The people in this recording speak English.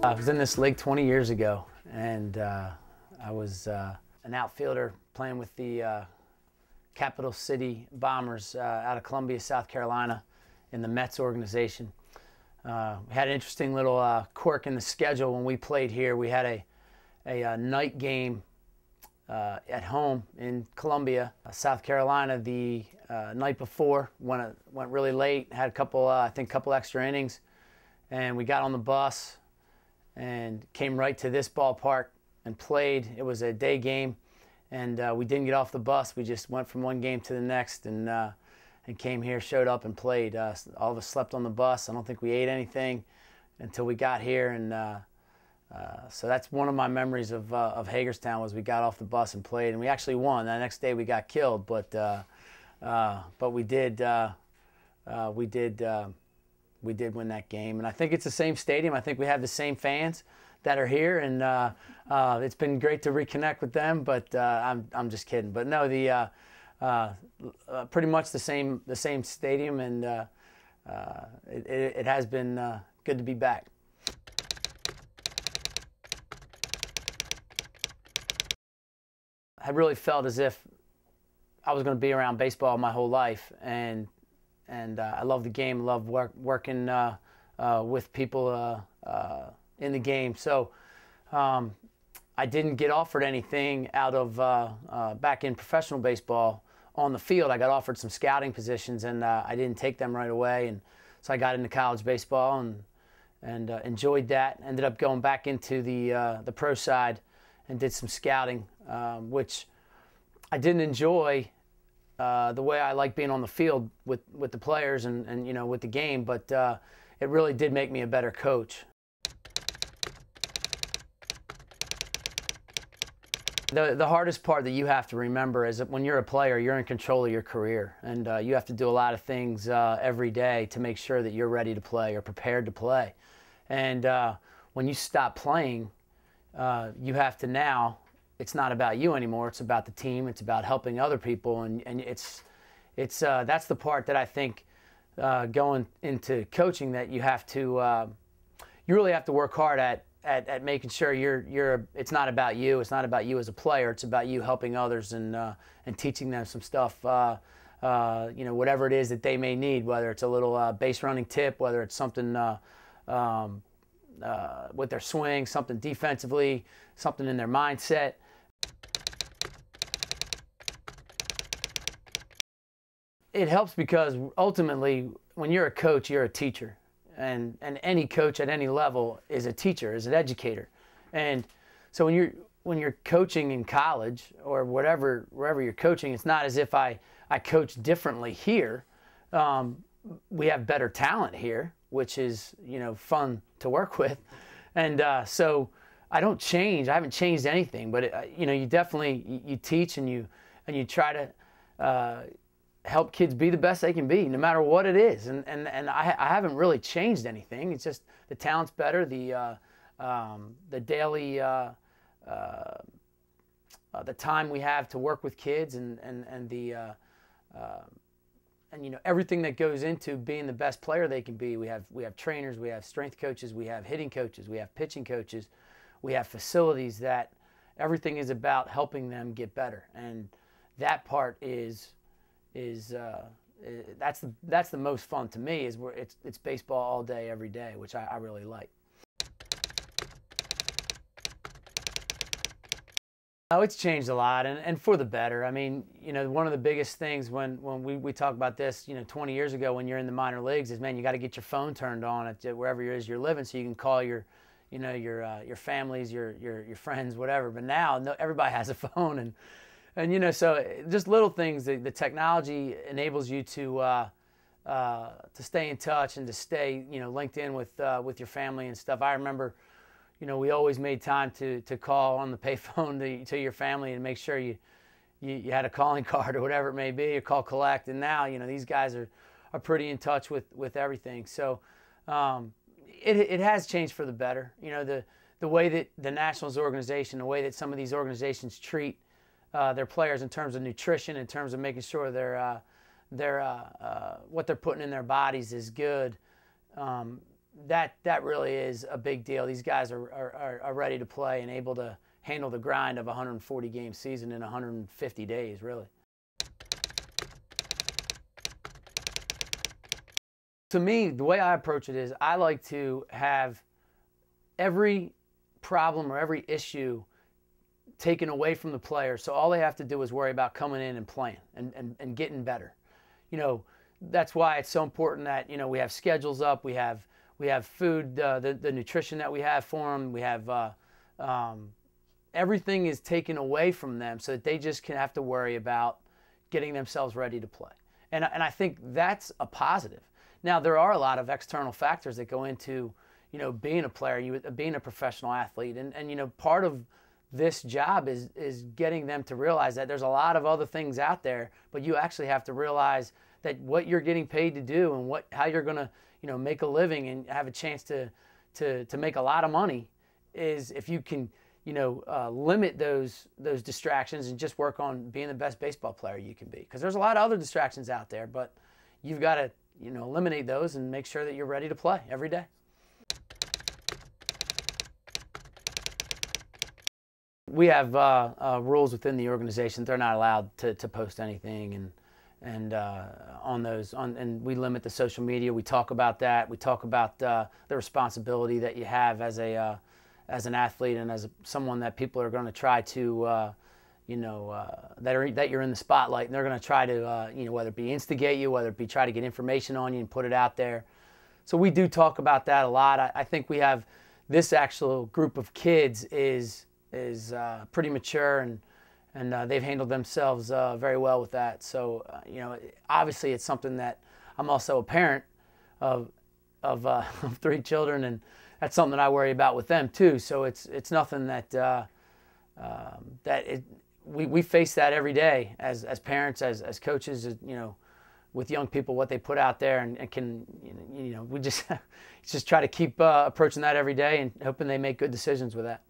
I was in this league 20 years ago, and I was an outfielder playing with the Capital City Bombers out of Columbia, South Carolina, in the Mets organization. We had an interesting little quirk in the schedule when we played here. We had a night game at home in Columbia, South Carolina, the night before. Went really late, had a couple, I think, couple extra innings, and we got on the bus and came right to this ballpark and played. It was a day game, and we didn't get off the bus. We just went from one game to the next, and came here, showed up, and played. All of us slept on the bus. I don't think we ate anything until we got here, and so that's one of my memories of Hagerstown, was we got off the bus and played, and we actually won. The next day we got killed, but we did win that game. And I think it's the same stadium. I think we have the same fans that are here, and it's been great to reconnect with them. But I'm just kidding. But no, pretty much the same stadium, and it has been good to be back. I really felt as if I was going to be around baseball my whole life, and I love the game, love working with people in the game. So I didn't get offered anything out of back in professional baseball on the field. I got offered some scouting positions, and I didn't take them right away, and so I got into college baseball and enjoyed that. Ended up going back into the pro side and did some scouting, which I didn't enjoy the way I like being on the field with the players and you know, with the game, but it really did make me a better coach. The hardest part that you have to remember is that when you're a player, you're in control of your career, and you have to do a lot of things every day to make sure that you're ready to play or prepared to play. And when you stop playing, you have to now, it's not about you anymore, it's about the team, it's about helping other people, and that's the part that I think going into coaching, that you have to, you really have to work hard at making sure it's not about you, it's not about you as a player, it's about you helping others and teaching them some stuff, you know, whatever it is that they may need, whether it's a little base running tip, whether it's something with their swing, something defensively, something in their mindset. It helps because ultimately, when you're a coach, you're a teacher, and any coach at any level is a teacher, is an educator. And so when you're coaching in college or wherever you're coaching, it's not as if I coach differently here. We have better talent here, which is, you know, fun to work with, and so I don't change. I haven't changed anything, but you know, you definitely you teach and you try to help kids be the best they can be, no matter what it is. And I haven't really changed anything. It's just the talent's better, the daily the time we have to work with kids, and you know, everything that goes into being the best player they can be. We have trainers, we have strength coaches, we have hitting coaches, we have pitching coaches, we have facilities. That everything is about helping them get better, and that part that's the most fun to me, is where it's baseball all day, every day, which I really like. Oh, it's changed a lot, and for the better. I mean, you know, one of the biggest things when we talk about this, you know, 20 years ago when you're in the minor leagues, is, man, you got to get your phone turned on at wherever it is you're living, so you can call your families, your friends, whatever. But now, no, everybody has a phone, and you know, so just little things. The technology enables you to stay in touch and to stay, you know, linked in with your family and stuff. I remember, you know, we always made time to call on the payphone to your family and make sure you had a calling card or whatever it may be, or call collect. And now, you know, these guys are pretty in touch with everything. So it has changed for the better. You know, the way that the Nationals organization, the way that some of these organizations treat their players in terms of nutrition, in terms of making sure what they're putting in their bodies is good. that really is a big deal. These guys are ready to play and able to handle the grind of a 140 game season in 150 days, really. To me, the way I approach it is I like to have every problem or every issue taken away from the player, so all they have to do is worry about coming in and playing and getting better. You know, that's why it's so important that, you know, we have schedules up, we have food, the nutrition that we have for them, we have everything is taken away from them so that they just can have to worry about getting themselves ready to play. And I think that's a positive. Now, there are a lot of external factors that go into, you know, being a player, being a professional athlete. And you know, part of this job is getting them to realize that there's a lot of other things out there, but you actually have to realize that what you're getting paid to do and how you're going to, you know, make a living and have a chance to make a lot of money is if you can, you know, limit those distractions and just work on being the best baseball player you can be. Because there's a lot of other distractions out there, but you've got to, you know, eliminate those and make sure that you're ready to play every day. We have rules within the organization. They're not allowed to post anything and and we limit the social media. We talk about that. We talk about the responsibility that you have as an athlete and as someone that people are going to try to you know, that you're in the spotlight, and they're going to try to, you know, whether it be instigate you, whether it be try to get information on you and put it out there. So we do talk about that a lot. I think we have this actual group of kids is pretty mature and they've handled themselves very well with that. So you know, obviously it's something that I'm also a parent of 3 children, and that's something that I worry about with them too. So it's nothing that we face that every day as parents, as coaches, you know, with young people, what they put out there, and can, you know, we just try to keep approaching that every day and hoping they make good decisions with that.